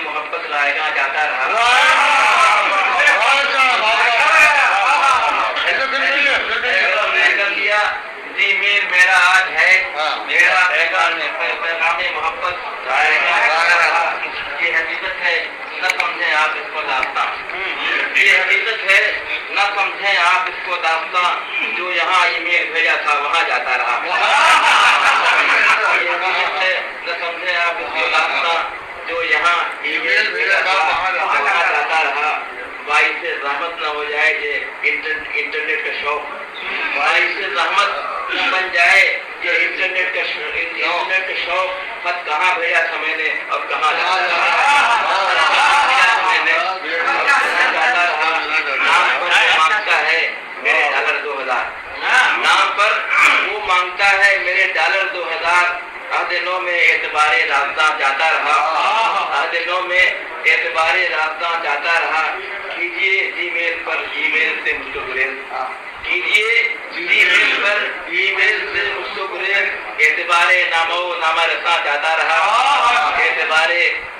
محبت لائے گا جاتا رہا. جی میر میرا آج ہے میرا پیغام محبت لائے گا. یہ حقیقت ہے نہ سمجھیں آپ اس کو داستاں. یہ حقیقت ہے نہ سمجھیں آپ اس کو داستاں. جو یہاں ای میل بھیجا تھا وہاں جاتا رہا. یہ حقیقت ہے نہ سمجھیں آپ اس کو داستاں. جو یہاں ای میل بھیجا تھا وہاں جاتا رہا. باعث سے زحمت نہ ہو جائے یہ انٹرنیٹ کا شوق. باعث سے زحمت نہ بن جائے یہ انٹرنیٹ کا شوق. خط کہاں بھیجا تھا میں نے اب کہاں جاتا رہا. نام پر وہ مانگتا ہے میرے ڈالر 2000. دنوں میں اعتبار رابطہ جاتا رہا. دنوں میں اعتبار رابطہ جاتا رہا. کیجیے جی میل پر ای میل سے مجھ کو گریز. کیجیے جی میل پر ای میل سے مجھ کو گریز. اعتبار نامہ نامہ رساں جاتا رہا. اعتبار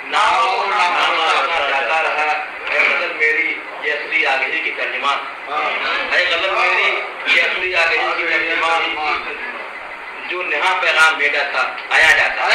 نامہ نامہ رساں جاتا رہا. اے غزل میری یہ اصلی آگہی کی ترجمان. اے غزل میری یہ اصلی آگہی کی ترجمان. جو نہا پیغام بھیجا تھا آیا جاتا.